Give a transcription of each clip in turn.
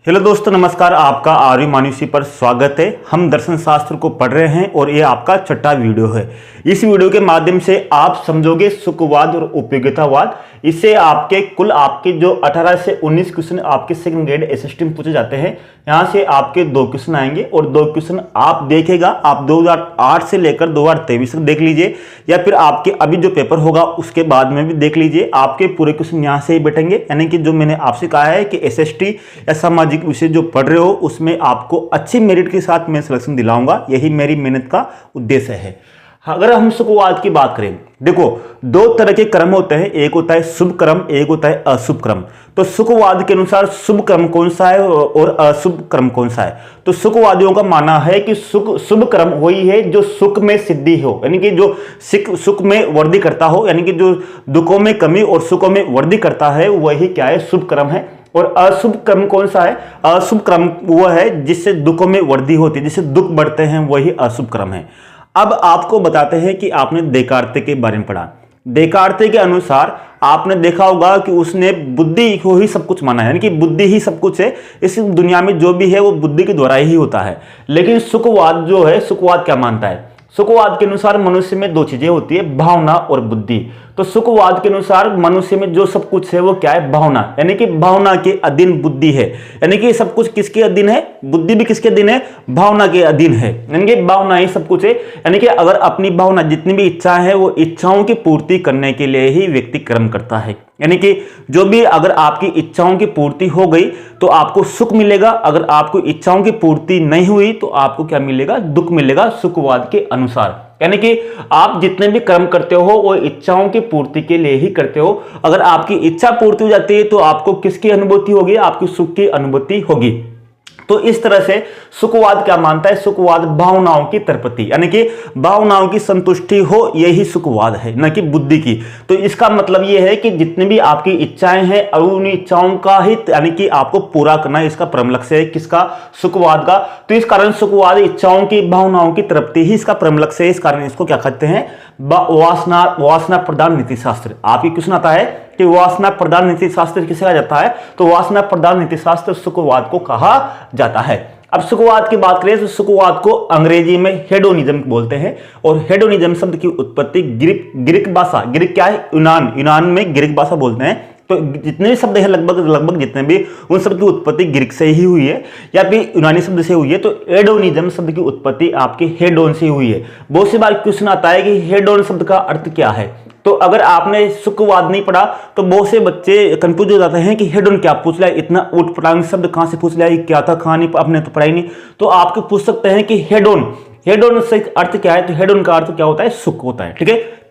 Hello दोस्तों, नमस्कार। आपका आर्य मानुषी पर स्वागत है। हम दर्शन शास्त्र को पढ़ रहे हैं और ये आपका छठा वीडियो है। इस वीडियो के माध्यम से आप समझोगे सुखवाद और उपयोगितावाद। इससे आपके जो 18 से 19 क्वेश्चन आपके सेकंड ग्रेड एसएसटी में पूछे जाते हैं, यहाँ से आपके 2 क्वेश्चन आएंगे और 2 क्वेश्चन आप देखेगा। आप 2008 से लेकर 2023 तक देख लीजिए, या फिर आपके अभी जो पेपर होगा उसके बाद में भी देख लीजिए। आपके पूरे क्वेश्चन यहाँ से ही बैठेंगे, यानी कि जो मैंने आपसे कहा है कि एसएसटी या सामाजिक विषय जो पढ़ रहे हो उसमें आपको अच्छी मेरिट के साथ मैं सिलेक्शन दिलाऊंगा। यही मेरी मेहनत का उद्देश्य है। अगर हम सुखवाद की बात करें, देखो 2 तरह के कर्म होते हैं, एक होता है शुभ कर्म, एक होता है अशुभ कर्म। तो सुखवाद के अनुसार शुभ कर्म कौन सा है और अशुभ कर्म कौन सा है? तो सुखवादियों का मानना है कि शुभ कर्म वही है जो सुख में सिद्धि हो, यानी कि जो सुख में वृद्धि करता हो, यानी कि जो दुखों में कमी और सुखों में वृद्धि करता है वही क्या है? शुभ कर्म है। और अशुभ कर्म कौन सा है? अशुभ कर्म वो है जिससे दुखों में वृद्धि होती है, जिससे दुख बढ़ते हैं, वही अशुभ कर्म है। अब आपको बताते हैं कि आपने देकार्ते के बारे में पढ़ा। देकार्ते के अनुसार आपने देखा होगा कि उसने बुद्धि को ही सब कुछ माना है, यानी कि बुद्धि ही सब कुछ है। इस दुनिया में जो भी है वो बुद्धि के द्वारा ही होता है। लेकिन सुखवाद जो है, सुखवाद क्या मानता है? सुखवाद के अनुसार मनुष्य में 2 चीजें होती है, भावना और बुद्धि। तो सुखवाद के अनुसार मनुष्य में जो सब कुछ है वो क्या है? भावना, यानी कि भावना के अधीन बुद्धि है। यानी कि सब कुछ किसके अधीन है? बुद्धि भी किसके अधीन है? भावना के अधीन है। यानी कि भावना ही सब कुछ है। यानी कि अगर अपनी भावना जितनी भी इच्छा है वो इच्छाओं की पूर्ति करने के लिए ही व्यक्ति कर्म करता है। यानी कि जो भी अगर आपकी इच्छाओं की पूर्ति हो गई तो आपको सुख मिलेगा, अगर आपको इच्छाओं की पूर्ति नहीं हुई तो आपको क्या मिलेगा? दुख मिलेगा, सुखवाद के अनुसार। यानी कि आप जितने भी कर्म करते हो वो इच्छाओं की पूर्ति के लिए ही करते हो। अगर आपकी इच्छा पूर्ति हो जाती है तो आपको किसकी अनुभूति होगी? आपकी सुख की अनुभूति होगी। तो इस तरह से सुखवाद क्या मानता है? सुखवाद भावनाओं की तृप्ति, यानी कि भावनाओं की संतुष्टि हो, यही सुखवाद है, न कि बुद्धि की। तो इसका मतलब यह है कि जितनी भी आपकी इच्छाएं हैं और उन इच्छाओं का ही, यानी कि आपको पूरा करना इसका परम लक्ष्य है। किसका? सुखवाद का। तो इस कारण सुखवाद इच्छाओं की, भावनाओं की तृप्ति ही इसका परम लक्ष्य है। इस कारण इसको क्या कहते हैं? वासना प्रधान नीति शास्त्र। आपकी क्वेश्चन आता है कि वासना प्रधान नीति शास्त्र किसे कहा जाता है? तो वासना प्रधान नीति शास्त्र सुखवाद को कहा जाता है। अब सुखवाद की बात करें तो सुखवाद को अंग्रेजी में हेडोनिज्म बोलते हैं। और हेडोनिज्म शब्द की उत्पत्ति ग्रीक भाषा, ग्रीक क्या है? यूनान में ग्रीक भाषा बोलते हैं। तो जितने भी शब्द हैं लगभग जितने भी, उन सब की उत्पत्ति ग्रीक से ही हुई है या फिर यूनानी शब्द से हुई है। तो हेडोनिज्म शब्द की उत्पत्ति आपके हेडोन से हुई है। बहुत सी बार क्वेश्चन आता है कि हेडोन शब्द का अर्थ क्या है। तो अगर आपने सुखवाद नहीं पढ़ा तो बहुत से बच्चे कंफ्यूज हो जाते हैं कि हेडोन क्या पूछ लिया, इतना ऊटपटांग शब्द कहां से पूछ लिया, ये क्या था, कहानी आपने तो पढ़ाई नहीं। तो आपको पूछ सकते हैं कि हेडोन से अर्थ क्या है? तो हेडोन का अर्थ क्या होता है? सुख होता है। ठीक है।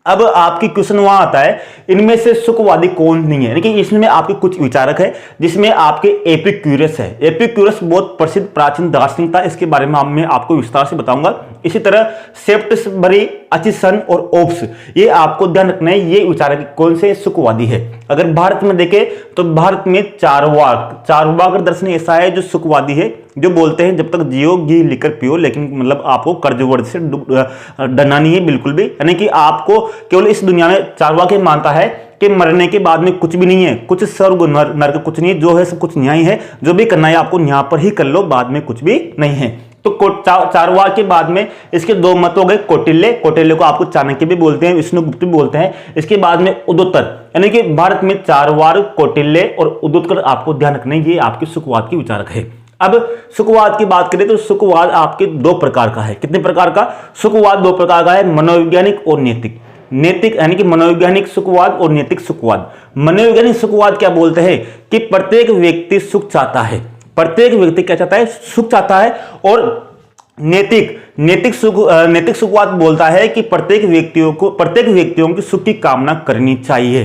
अब आपकी क्वेश्चन वहां आता है, इनमें से सुखवादी कौन नहीं है? यानी कि इसमें आपके कुछ विचारक है, जिसमें आपके एपिक्यूरस है। एपिक्यूरस बहुत प्रसिद्ध प्राचीन दार्शनिक था, इसके बारे में मैं आपको विस्तार से बताऊंगा। इसी तरह सेप्टसबरी, अचिसन और ओब्स, ये आपको ध्यान रखना है, ये विचारक कौन से सुखवादी है। अगर भारत में देखें तो भारत में चारवाक दर्शन ऐसा है जो सुखवादी है, जो बोलते हैं जब तक जियो घी लेकर पियो, लेकिन मतलब आपको कर्ज वर्ज से डरना नहीं है बिल्कुल भी। यानी कि आपको केवल इस दुनिया में चारवाक मानता है कि मरने के बाद में कुछ भी नहीं है, कुछ स्वर्ग नरक कुछ नहीं, जो है सब कुछ न्याय है, जो भी करना है आपको यहाँ पर ही कर लो, बाद में कुछ भी नहीं है। तो चारवाक के बाद में इसके 2 मत हो गए। कौटिल्य को आपको चाणक्य भी बोलते हैं, विष्णुगुप्त भी बोलते हैं। इसके बाद में उदोत्तर, यानी कि भारत में चारवाक, कौटिल्य और उदोत्तर आपको ध्यान रखना है, ये आपके सुखवाद के विचारक है। अब सुखवाद की बात करें तो सुखवाद आपके 2 प्रकार का है। कितने प्रकार का? सुखवाद 2 प्रकार का है, मनोवैज्ञानिक और नैतिक, यानी कि मनोवैज्ञानिक सुखवाद और नैतिक सुखवाद। मनोवैज्ञानिक सुखवाद क्या बोलते हैं कि प्रत्येक व्यक्ति सुख चाहता है, प्रत्येक व्यक्ति क्या चाहता है? सुख चाहता है। और नैतिक सुखवाद बोलता है कि प्रत्येक व्यक्तियों की सुख की कामना करनी चाहिए,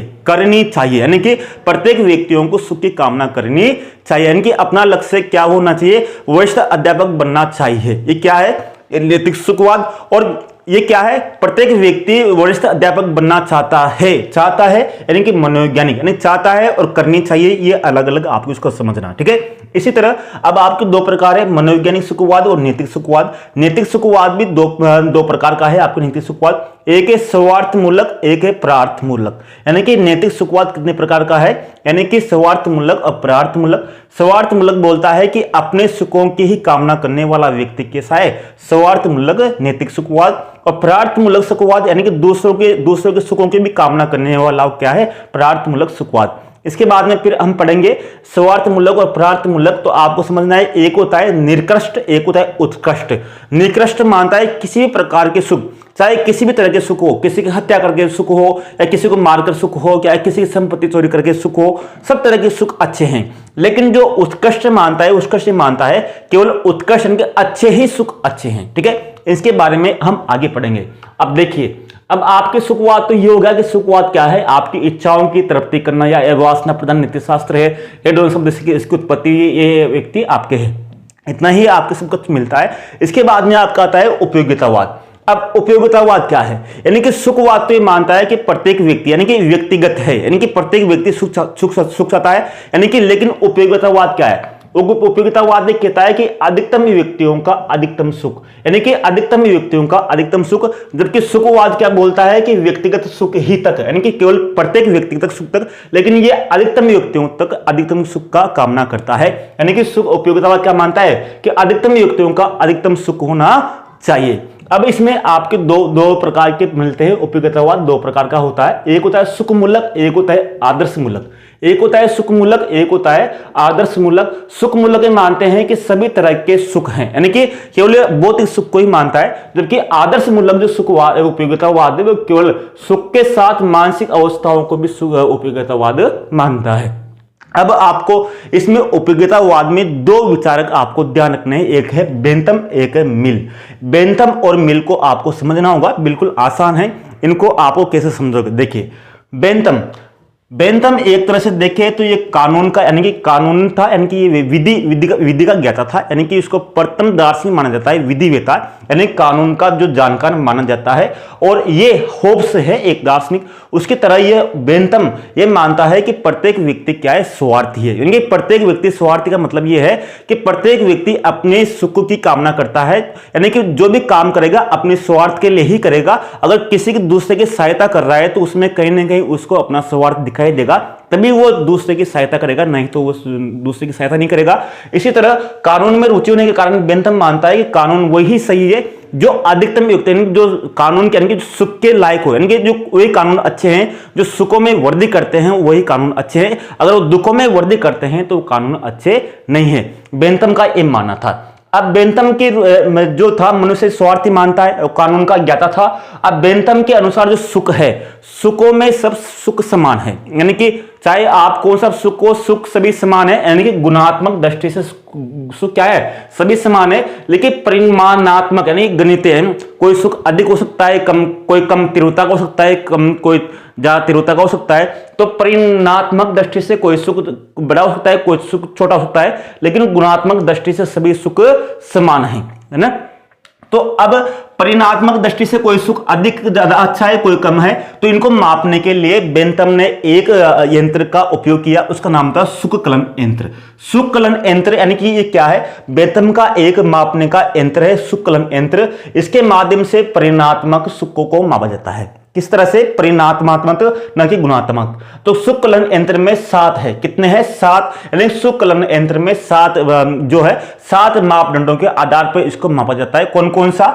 यानी कि प्रत्येक व्यक्तियों को सुख की कामना करनी चाहिए, यानी कि अपना लक्ष्य क्या होना चाहिए? वरिष्ठ अध्यापक बनना चाहिए। ये क्या है? नैतिक सुखवाद। और ये क्या है, प्रत्येक व्यक्ति वरिष्ठ अध्यापक बनना चाहता है यानी कि मनोवैज्ञानिक यानी चाहता है और करनी चाहिए, ये अलग अलग आपको इसको समझना, ठीक है। इसी तरह अब आपके दो प्रकार है, मनोवैज्ञानिक सुखवाद और नैतिक सुखवाद। नैतिक सुखवाद भी दो प्रकार का है आपको नैतिक सुखवाद, एक है स्वार्थमूलक, एक है प्रार्थमूलक। यानी कि नैतिक सुखवाद कितने प्रकार का है, यानी कि स्वार्थमूलक और प्रार्थमूलक। स्वार्थमूलक बोलता है कि अपने सुखों की ही कामना करने वाला व्यक्ति कैसा है, स्वार्थमूलक नैतिक सुखवाद। और प्रार्थमूलक सुखवाद यानी कि दूसरों के सुखों की भी कामना करने वाला क्या है, प्रार्थमूलक सुखवाद। इसके बाद में फिर हम पढ़ेंगे स्वार्थमूलक और प्रार्थमूलक। तो आपको समझना है, एक होता है निकृष्ट, एक होता है उत्कृष्ट। निकृष्ट मानता है किसी भी प्रकार के सुख, चाहे किसी भी तरह के सुख हो, किसी की हत्या करके सुख हो या किसी को मारकर सुख हो, या किसी की संपत्ति चोरी करके सुख हो, सब तरह के सुख अच्छे हैं। लेकिन जो उत्कृष्ट मानता है, उत्कृष्ट मानता है केवल उत्कृष्ट यानी कि अच्छे ही सुख अच्छे हैं, ठीक है। इसके बारे में हम आगे पढ़ेंगे। अब देखिए, अब आपके सुखवाद तो ये होगा कि सुखवाद क्या है, आपकी इच्छाओं की तृप्ति करना या वासना प्रधान नीति शास्त्र है। ये दोनों शब्द इसकी उत्पत्ति ये व्यक्ति आपके है, इतना ही आपके सब कुछ मिलता है। इसके बाद में आपका आता है उपयोगितावाद। अब उपयोगितावाद क्या है, यानी कि सुखवाद तो ये मानता है कि प्रत्येक व्यक्ति यानी कि व्यक्तिगत है, यानी कि प्रत्येक व्यक्ति सुख चाहता है, यानी कि लेकिन उपयोगितावाद क्या है, उपयोगितावाद कहता है कि अधिकतम व्यक्तियों का अधिकतम सुख, यानी कि अधिकतम व्यक्तियों का अधिकतम सुख। जबकि सुखवाद क्या बोलता है कि व्यक्तिगत सुख ही तक, यानी कि केवल प्रत्येक व्यक्ति तक सुख तक, लेकिन ये अधिकतम व्यक्तियों तक अधिकतम सुख का कामना करता है। यानी कि सुख उपयोगितावाद क्या मानता है कि अधिकतम व्यक्तियों का अधिकतम सुख होना चाहिए। अब इसमें आपके दो प्रकार के मिलते हैं उपयोगितावाद, दो प्रकार का होता है, एक होता है सुखमूलक, एक होता है आदर्शमूलक। एक होता है सुखमूलक, एक होता है आदर्शमूलक। सुखमूलक मानते हैं कि सभी तरह के सुख हैं, यानी कि केवल भौतिक सुख को ही मानता है। जबकि आदर्शमूलक जो सुखवाद उपयोगितावाद है वो केवल सुख के साथ मानसिक अवस्थाओं को भी उपयोगितावाद मानता है। अब आपको इसमें उपयोगितावाद में दो विचारक आपको ध्यान रखने हैं, एक है बेंथम, एक है मिल। बेंथम और मिल को आपको समझना होगा, बिल्कुल आसान है। इनको आपको कैसे समझोगे, देखिए बेंथम एक तरह से देखे तो ये कानून का यानी कि कानून था, यानी कि ये विधि का ज्ञाता था, यानी कि इसको प्रथम दार्शनिक माना जाता है, विधिवेता यानी कानून का जो जानकार माना जाता है। और ये होब्स है एक दार्शनिक, उसकी तरह ये बेंथम ये मानता है कि प्रत्येक व्यक्ति क्या है, स्वार्थी है। यानी कि प्रत्येक व्यक्ति स्वार्थी का मतलब ये है कि प्रत्येक व्यक्ति अपने सुख की कामना करता है, यानी कि जो भी काम करेगा अपने स्वार्थ के लिए ही करेगा। अगर किसी की दूसरे की सहायता कर रहा है तो उसमें कहीं ना कहीं उसको अपना स्वार्थ दिखाई देगा, तभी वो दूसरे की सहायता करेगा, नहीं तो वो दूसरे की सहायता नहीं करेगा। इसी तरह कानून में रुचि होने के कारण बेंथम मानता है कि कानून वही सही है जो अधिकतम व्यक्ति जो कानून के यानी कि सुख के लायक हो, यानी कि जो वही कानून अच्छे हैं जो सुखों में वृद्धि करते हैं, वही कानून अच्छे हैं। अगर वो दुखों में वृद्धि करते हैं तो कानून अच्छे नहीं है। बेंथम का ये मानना था। अब बेंथम की जो था मनुष्य स्वार्थी मानता है, कानून का ज्ञाता था। अब बेंथम के अनुसार जो सुख है, सुखों में सब सुख समान है, यानी कि चाहे आप कौन सा सुख हो, सुख सभी समान है। यानी कि गुणात्मक दृष्टि से सुख क्या है, सभी समान है। लेकिन परिमाणात्मक यानी गणितीय है, कोई सुख अधिक हो सकता है, कोई कम तीव्रता का हो सकता है, कोई ज्यादा तीव्रता का हो सकता है। तो परिमाणात्मक दृष्टि से कोई सुख बड़ा हो सकता है, कोई सुख छोटा हो सकता है, लेकिन गुणात्मक दृष्टि से सभी सुख समान है ना। तो अब परिणात्मक दृष्टि से कोई सुख अधिक ज्यादा अच्छा है, कोई कम है, तो इनको मापने के लिए बेंथम ने एक यंत्र का उपयोग किया, उसका नाम था सुख कलन यंत्र। सुख कलन यंत्र यानी कि ये क्या है, बेंथम का एक मापने का यंत्र है सुख कलन यंत्र। इसके माध्यम से परिणात्मक सुखों को मापा जाता है। किस तरह से, परिणात्मक न कि गुणात्मक। तो सुख कलन यंत्र में 7 है, कितने हैं, 7। यानी सुख कलन यंत्र में 7 जो है 7 मापदंडों के आधार पर इसको मापा जाता है। कौन कौन सा,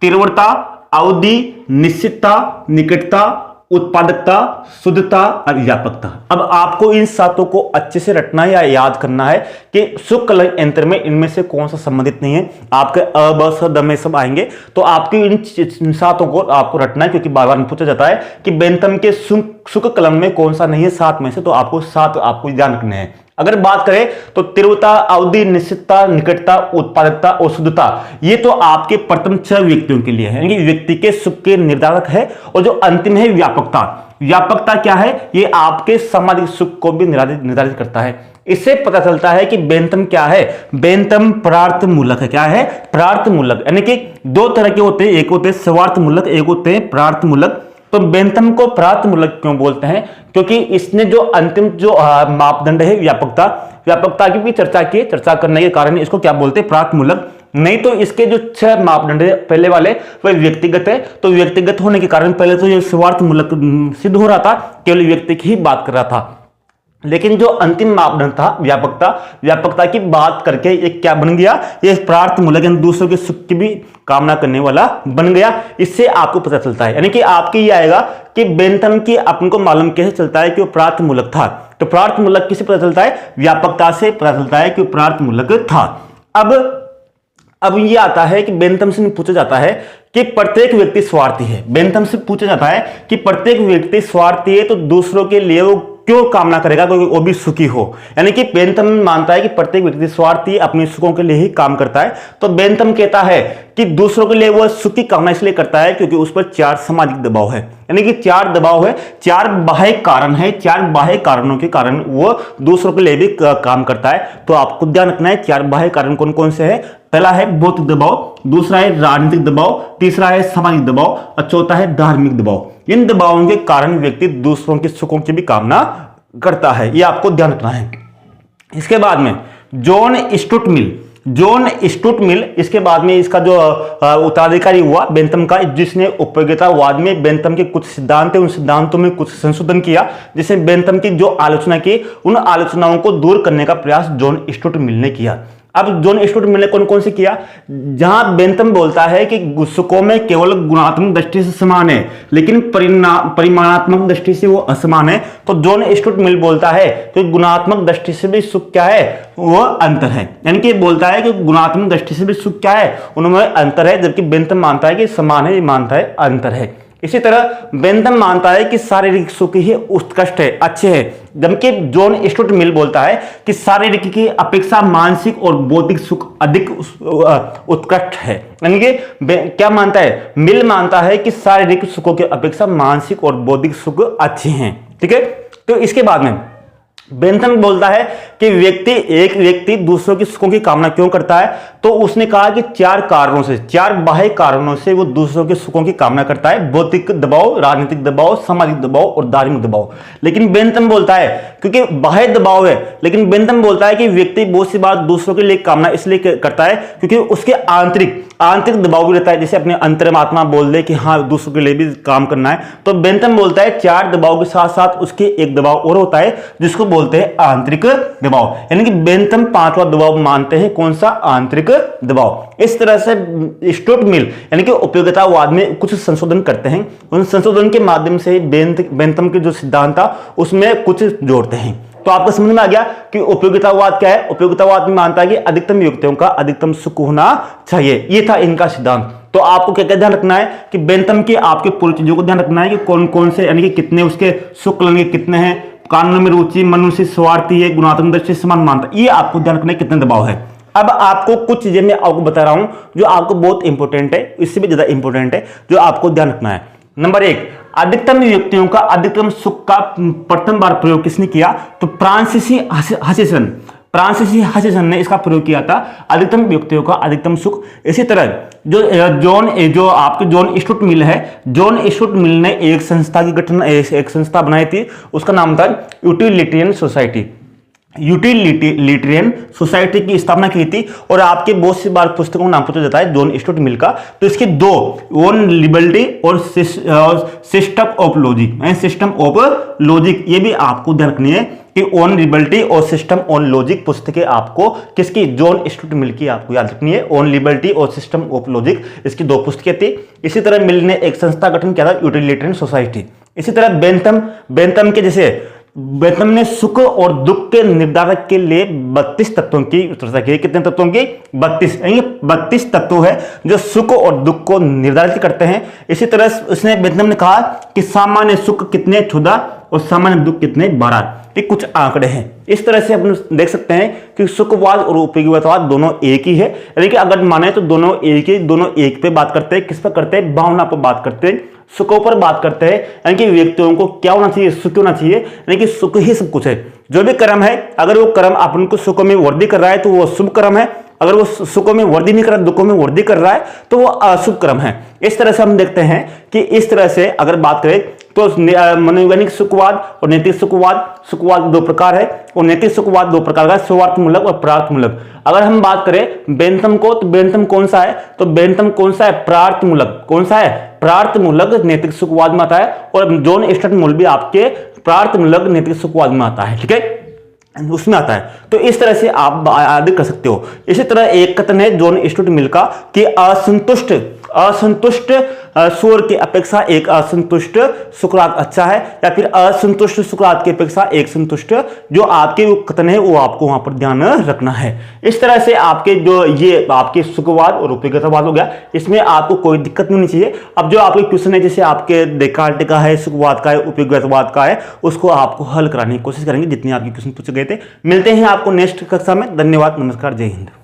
तीव्रता, अवधि, निश्चितता, निकटता, उत्पादकता, शुद्धता और व्यापकता। अब आपको इन 7 को अच्छे से रटना या याद करना है कि सुख कलन यंत्र में इनमें से कौन सा संबंधित नहीं है। आपके अ ब स द में सब आएंगे, तो आपकी इन 7 को आपको रटना है, क्योंकि बार बार पूछा जाता है कि बेंथम के सुख कलन में कौन सा नहीं है 7 में से, तो आपको 7 आपको ध्यान रखने हैं। अगर बात करें तो तीव्रता, अवधि, निश्चितता, निकटता, उत्पादकता और शुद्धता, ये तो आपके प्रथम 6 व्यक्तियों के लिए है, यानी व्यक्ति के सुख के निर्धारक है। और जो अंतिम है व्यापकता, व्यापकता क्या है, ये आपके सामाजिक सुख को भी निर्धारित करता है। इससे पता चलता है कि बेंतम क्या है, बेंतम परार्थ मूलक है। क्या है? परार्थ मूलक। यानी कि दो तरह के होते हैं, एक होते हैं स्वार्थ मूलक, एक होते हैं परार्थ मूलक। तो बेंतम को परार्थ मूलक क्यों बोलते हैं? क्योंकि इसने जो अंतिम जो मापदंड है व्यापकता, व्यापकता की भी चर्चा करने के कारण इसको क्या बोलते हैं? परार्थ मूलक। नहीं तो इसके जो 6 मापदंड है पहले वाले वह व्यक्तिगत है, तो व्यक्तिगत होने के कारण पहले तो ये स्वार्थ मूलक सिद्ध हो रहा था, केवल व्यक्ति की ही बात कर रहा था। लेकिन जो अंतिम मापदंड था व्यापकता, व्यापकता की बात करके एक क्या बन गया? ये परार्थ मूलक, यानी दूसरों के सुख की भी कामना करने वाला बन गया। इससे आपको पता चलता है, यानी कि आपके ये आएगा कि बेंतम की अपन को मालूम कैसे चलता है कि वो परार्थ मूलक था। तो परार्थ मूलक किससे पता चलता है? व्यापकता से पता चलता है कि वो परार्थ मूलक था। अब ये आता है कि बेंतम से पूछा जाता है कि प्रत्येक व्यक्ति स्वार्थी है। बेंतम से पूछा जाता है कि प्रत्येक व्यक्ति स्वार्थी है तो दूसरों के लिए वो क्यों कामना करेगा, क्योंकि वो भी सुखी हो। यानी कि बेंतम मानता है कि प्रत्येक व्यक्ति स्वार्थी अपने सुखों के लिए ही काम करता है। तो बेंतम कहता है कि दूसरों के लिए वो सुख की कामना इसलिए करता है क्योंकि उस पर 4 सामाजिक दबाव है। यानी कि 4 दबाव है, 4 बाह्य कारण है, 4 बाह्य कारणों के कारण वो दूसरों के लिए भी काम करता है। तो आपको ध्यान रखना है 4 बाह्य कारण कौन कौन से है। पहला है भौतिक दबाव, दूसरा है राजनीतिक दबाव, तीसरा है सामाजिक दबाव और चौथा है धार्मिक दबाव। इन दबावों के कारण व्यक्ति दूसरों के सुखों की भी कामना करता है, यह आपको ध्यान रखना है। इसके बाद में जॉन स्टुअर्ट मिल, इसके बाद में इसका जो उत्तराधिकारी हुआ बेंतम का, जिसने उपयोगितावाद में बेंतम के कुछ सिद्धांत थे, उन सिद्धांतों में कुछ संशोधन किया, जिसने बेंतम की जो आलोचना की उन आलोचनाओं को दूर करने का प्रयास जॉन स्टुअर्ट मिल ने किया। अब जॉन स्टुअर्ट मिल ने कौन कौन से किया? जहां बेंतम बोलता है कि सुखों में केवल गुणात्मक दृष्टि से समान है लेकिन परिमाणात्मक दृष्टि से वो असमान है, तो जॉन स्टुअर्ट मिल बोलता है कि गुणात्मक दृष्टि से भी सुख क्या है? वो अंतर है। यानी कि बोलता है कि गुणात्मक दृष्टि से भी सुख क्या है? उनमें अंतर है, जबकि बेंतम मानता है कि समान है, ये मानता है अंतर है। इसी तरह बेंतम मानता है कि शारीरिक सुख ही उत्कृष्ट है, अच्छे है, जबकि जॉन स्टुअर्ट मिल बोलता है कि शारीरिक की अपेक्षा मानसिक और बौद्धिक सुख अधिक उत्कृष्ट है। यानी कि क्या मानता है? मिल मानता है कि शारीरिक सुखों की अपेक्षा मानसिक और बौद्धिक सुख अच्छे हैं। ठीक है। तो इसके बाद में बेंतम बोलता है कि एक व्यक्ति दूसरों की सुखों की कामना क्यों करता है? तो उसने कहा कि 4 कारणों से, 4 बाह्य कारणों से वो दूसरों के सुखों की कामना करता है। भौतिक दबाव, राजनीतिक दबाव, सामाजिक दबाव और धार्मिक दबाव। लेकिन बेंतम बोलता है क्योंकि बाह्य दबाव है, लेकिन बेंतम बोलता है कि व्यक्ति बहुत सी बार दूसरों के लिए कामना इसलिए करता है क्योंकि उसके आंतरिक दबाव भी रहता है। जैसे अपने अंतरात्मा बोल दे कि हाँ दूसरों के लिए भी काम करना है, तो बेंतम बोलता है 4 दबाव के साथ साथ उसके एक दबाव और होता है जिसको बोलते हैं आंतरिक दबाव। यानी कि बेंतम 5वां दबाव मानते हैं, कौन सा? आंतरिक दबाव। इस तरह से स्टुअर्ट मिल यानी कि उपयोगितावाद में कुछ संशोधन करते हैं, उन संशोधन के माध्यम से बेंतम के जो सिद्धांत था उसमें कुछ जोड़ते हैं। तो आपको समझ में आ गया कि उपयोगितावाद क्या है। उपयोगितावाद में मानता है कि अधिकतम व्यक्तियों का अधिकतम सुख होना चाहिए, ये था इनका सिद्धांत। तो आपको क्या क्या ध्यान रखना है कि बेंतम की आपके पूरी चीजों को ध्यान रखना है कि कौन कौन से, यानी कि कितने उसके सुख लेंगे, कितने हैं, कानून में रुचि, मनुष्य स्वार्थी है, गुणात्मक दृष्टि से समान मानता है, ये आपको ध्यान रखना है कितने दबाव है। अब आपको कुछ चीजें मैं आपको बता रहा हूं जो आपको बहुत इंपॉर्टेंट है, इससे भी ज्यादा इंपॉर्टेंट है, जो आपको ध्यान रखना है। नंबर 1, अधिकतम व्यक्तियों का अधिकतम सुख का प्रथम बार प्रयोग किसने किया? तो फ्रांसीसी हचिसन ने इसका प्रयोग किया था, अधिकतम व्यक्तियों का अधिकतम सुख। इसी तरह जो आपके जॉन स्टुअर्ट मिल है, जॉन स्टुअर्ट मिल ने एक संस्था बनाई थी, उसका नाम था यूटिलिटेरियन सोसाइटी की स्थापना की थी। और आपके बहुत सी बार पुस्तकों का नाम पूछा जाता है जॉन स्टुअर्ट मिल का। तो इसके 2, ओन लिबर्टी और सिस्टम ऑफ लॉजिक, ये भी आपको ध्यान रखनी है कि ओन लिबर्टी और सिस्टम ऑन लॉजिक पुस्तकें आपको किसकी? जॉन स्टुअर्ट मिल की आपको याद रखनी है। ओन लिबर्टी और सिस्टम ऑफ लॉजिक, इसकी 2 पुस्तकें थी। इसी तरह मिल ने एक संस्था गठन किया था, यूटिलिटेरियन सोसाइटी। इसी तरह बेंतम के जैसे बेंतम ने सुख और दुख के निर्धारक के लिए 32 तत्वों की चर्चा की। कितने तत्वों की? 32। 32 तत्व है जो सुख और दुख को निर्धारित करते हैं। इसी तरह उसने बेंतम ने कहा कि सामान्य सुख कितने? 14 और सामान्य दुख कितने? 12। ये कुछ आंकड़े हैं। इस तरह से अपन देख सकते हैं कि सुखवाद और उपयोगितावाद दोनों एक ही है। यानी कि अगर माने तो दोनों एक पे बात करते हैं। किस पर करते हैं? भावना पर बात करते हैं, सुखों पर बात करते हैं। यानी कि व्यक्तियों को क्या होना चाहिए? सुख होना चाहिए। यानी कि सुख ही सब कुछ है। जो भी कर्म है, अगर वो कर्म अपन को सुखों में वृद्धि कर रहा है तो वो शुभ कर्म है, अगर वो सुखों में वृद्धि नहीं कर रहा, दुखों में वृद्धि कर रहा है तो वो अशुभ कर्म है। इस तरह से हम देखते हैं कि इस तरह से अगर बात करें तो मनोवैज्ञानिक सुखवाद और नैतिक सुखवाद दो प्रकार है, और नैतिक सुखवाद दो प्रकार का, स्वार्थमूलक और प्रार्थमूलक। अगर हम बात करें बेंथम को, तो बेंथम कौन सा है, तो बेंथम कौन सा है, प्रार्थमूलक। कौन सा है, प्रार्थमूलक नैतिक सुखवाद में आता है, और जॉन स्टुअर्ट मिल भी आपके प्रार्थमूलक नैतिक सुखवाद में आता है, ठीक है, उसमें आता है। तो इस तरह से आप आदि कर सकते हो। इसी तरह एक कथन है जॉन स्टुअर्ट मिल का कि असंतुष्ट सूअर की अपेक्षा एक असंतुष्ट सुकरात अच्छा है, या फिर असंतुष्ट सुकरात की अपेक्षा एक संतुष्ट, जो आपके कथन है वो आपको वहां पर ध्यान रखना है। इस तरह से आपके जो ये आपके सुखवाद और उपयोगितावाद हो गया, इसमें आपको कोई दिक्कत नहीं होनी चाहिए। अब जो आपके क्वेश्चन है, जैसे आपके डेकार्ट का है, सुखवाद का है, उपयोगितावाद का है, उसको आपको हल कराने की कोशिश करेंगे जितने आपके क्वेश्चन पूछे गए थे। मिलते हैं आपको नेक्स्ट कक्षा में। धन्यवाद, नमस्कार, जय हिंद।